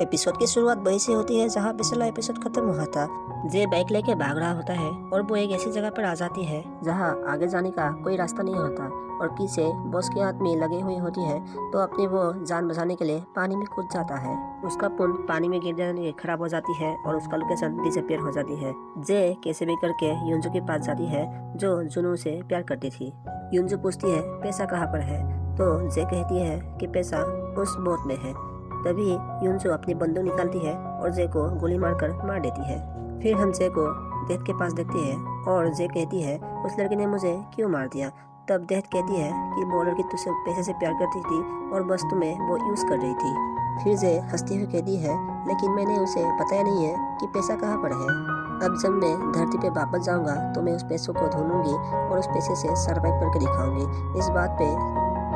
Episode की शुरुआत वहीं से होती है जहाँ पिछला एपिसोड खत्म हुआ था। जे बाइक लेके भाग रहा होता है और वो एक ऐसी जगह पर आ जाती है जहाँ आगे जाने का कोई रास्ता नहीं होता और पीछे बॉस के हाथ में लगी हुई होती है, तो अपनी वो जान बचाने के लिए पानी में कूद जाता है। उसका पुल पानी में गिर जाने खराब हो जाती है और उसका लोकेशन डिसअपीयर हो जाती है। जे कैसे भी करके युंजू के पास जाती है जो जुनू से प्यार करती थी। युंजू पूछती है पैसा कहाँ पर है, तो जे कहती है कि पैसा उस बोट में है। तभी युंजू अपनी बंदूक निकालती है और जे को गोली मारकर मार देती है। फिर हम जे को डेथ के पास देखते हैं और जे कहती है उस लड़की ने मुझे क्यों मार दिया। तब डेथ कहती है कि वो लड़की तुझसे पैसे से प्यार करती थी और बस तुम्हें वो यूज कर रही थी। फिर जे हंसती हुई कहती है लेकिन मैंने उसे बताया नहीं है कि पैसा कहाँ पर है। अब जब मैं धरती पे वापस जाऊंगा तो मैं उस पैसों को ढूंढूंगी और उस पैसे से सर्वाइव करके दिखाऊंगी। इस बात पे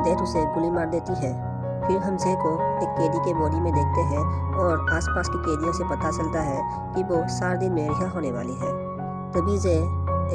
डेथ उसे गोली मार देती है। फिर हम जे को एक कैदी के बॉडी में देखते हैं और आसपास के कैदियों से पता चलता है कि वो 4 दिन में रिहा होने वाली है। तभी जे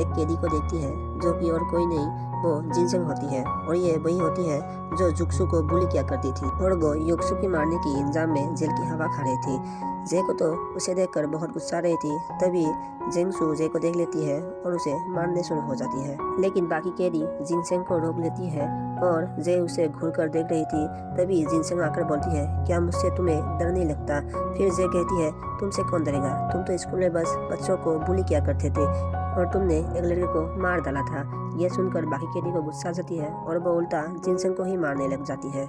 एक कैदी को देखती है जो कि और कोई नहीं, वो जिनसेंग होती है और ये वही होती है जो जुक्सु को बुली किया करती थी और वो युक्सु की मारने की इंजाम में जेल की हवा खा रही थी। जे को तो उसे देखकर बहुत गुस्सा रही थी। तभी जिंगसु जे को देख लेती है और उसे मारने शुरू हो जाती है, लेकिन बाकी कैदी जिनसेंग को रोक लेती है और जे उसे घूर कर देख रही थी। तभी जिनसेंग आकर बोलती है क्या मुझसे तुम्हें डर नहीं लगता। फिर जे कहती है तुमसे कौन डरेगा, तुम तो स्कूल में बस बच्चों को बुली किया करते थे और तुमने एक लड़के को मार डाला था। यह सुनकर बाकी कैदी को गुस्सा आ जाती है और वो उल्टा जिनसेंग को ही मारने लग जाती है।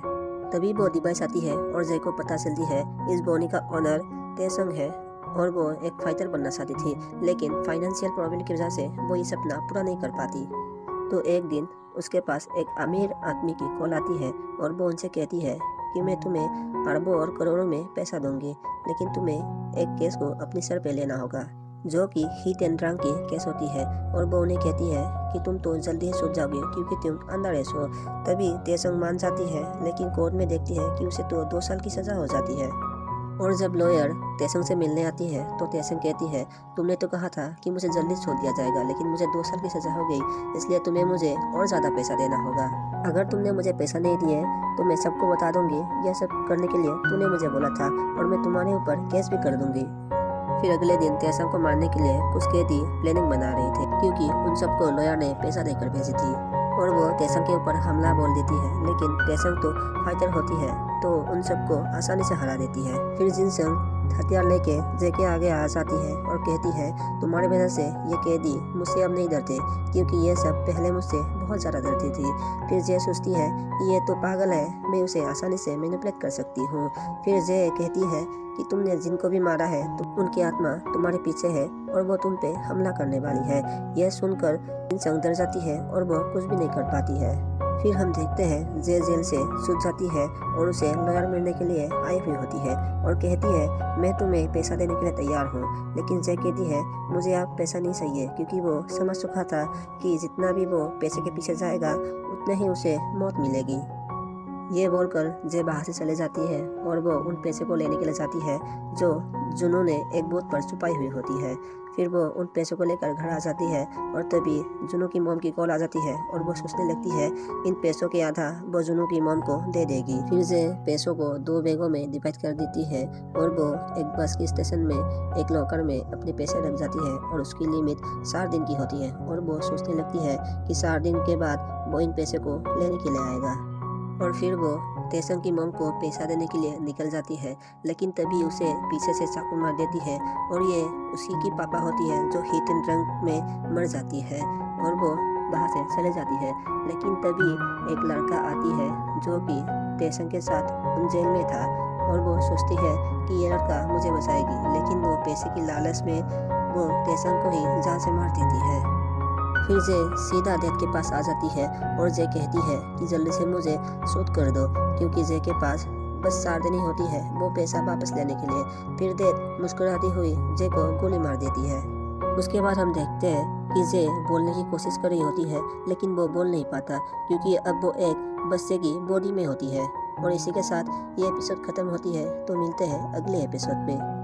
तभी वो डिवाइस आती है और जे को पता चलती है इस बोनी का ऑनर तेसंग है और वो एक फाइटर बनना चाहती थी, लेकिन फाइनेंशियल प्रॉब्लम की वजह से वो ये सपना पूरा नहीं कर पाती। तो एक दिन उसके पास एक अमीर आदमी की कॉल आती है और वो उनसे कहती है कि मैं तुम्हें अरबों और करोड़ों में पैसा दूंगी, लेकिन तुम्हें एक केस को अपने सर पे लेना होगा जो कि हिट एंड रन की केस होती है। और वो उन्हें कहती है कि तुम तो जल्दी ही सूझ जाओगे क्योंकि तुम अंडर हो। तभी तेसंग मान जाती है, लेकिन कोर्ट में देखती है कि उसे तो 2 साल की सजा हो जाती है। और जब लॉयर तेसंग से मिलने आती है तो तेसंग कहती है तुमने तो कहा था कि मुझे जल्दी छोड़ दिया जाएगा, लेकिन मुझे 2 साल की सजा हो गई, इसलिए तुम्हें मुझे और ज़्यादा पैसा देना होगा। अगर तुमने मुझे पैसा नहीं दिए तो मैं सबको बता दूंगी यह सब करने के लिए तूने मुझे बोला था और मैं तुम्हारे ऊपर केस भी कर दूंगी। फिर अगले दिन तेसंग को मारने के लिए कुछ कैदी प्लानिंग बना रहे थे क्योंकि उन सबको लॉयर ने पैसा देकर भेजी थी और वो तेसंग के ऊपर हमला बोल देती है, लेकिन तेसंग तो फाइटर होती है तो उन सबको आसानी से हरा देती है। फिर जिनसेंग हथियार लेके जे के आगे आ जाती है और कहती है तुम्हारी वजह से ये कैदी मुझसे अब नहीं डरते क्योंकि ये सब पहले मुझसे बहुत ज़्यादा डरती थी। फिर जे सोचती है ये तो पागल है, मैं उसे आसानी से मैनिपुलेट कर सकती हूँ। फिर जे कहती है कि तुमने जिनको भी मारा है तो उनकी आत्मा तुम्हारे पीछे है और वो तुम पे हमला करने वाली है। यह सुनकर जिनसेंग डर जाती है और वो कुछ भी नहीं कर पाती है। फिर हम देखते हैं जे जेल से छूट जाती है और उसे लॉयर मिलने के लिए आई हुई होती है और कहती है मैं तुम्हें पैसा देने के लिए तैयार हूँ, लेकिन जे कहती है मुझे आप पैसा नहीं चाहिए क्योंकि वो समझ चुका था कि जितना भी वो पैसे के पीछे जाएगा उतने ही उसे मौत मिलेगी। ये बोलकर जे बाहर से चले जाती है और वो उन पैसे को लेने के लिए जाती है जो जुनू ने एक बोट पर छुपाई हुई होती है। फिर वो उन पैसों को लेकर घर आ जाती है और तभी जुनू की मॉम की कॉल आ जाती है और वो सोचने लगती है इन पैसों के आधा वो जुनू की मॉम को दे देगी। फिर जे पैसों को 2 बैगों में डिवाइड कर देती है और वो एक बस के स्टेशन में एक लॉकर में अपने पैसे रख जाती है और उसकी लिमिट 4 दिन की होती है और वो सोचने लगती है कि 4 दिन के बाद वो इन पैसे को लेने के लिए आएगा। और फिर वो तेसंग की मॉम को पैसा देने के लिए निकल जाती है, लेकिन तभी उसे पीछे से चाकू मार देती है और ये उसी की पापा होती है जो हिट एंड रन में मर जाती है और वो वहाँ से चले जाती है। लेकिन तभी एक लड़का आती है जो कि तेसंग के साथ उन जेल में था और वो सोचती है कि ये लड़का मुझे बचाएगी, लेकिन वो पैसे की लालच में वो तेसंग को ही जान से मार देती है। फिर जे सीधा डेथ के पास आ जाती है और जे कहती है कि जल्दी से मुझे शूट कर दो क्योंकि जे के पास बस 4 दिन ही होती है वो पैसा वापस लेने के लिए। फिर डेथ मुस्कुराती हुई जे को गोली मार देती है। उसके बाद हम देखते हैं कि जे बोलने की कोशिश कर रही होती है, लेकिन वो बोल नहीं पाता क्योंकि अब वो एक बच्चे की बॉडी में होती है। और इसी के साथ ये एपिसोड खत्म होती है। तो मिलते हैं अगले एपिसोड में।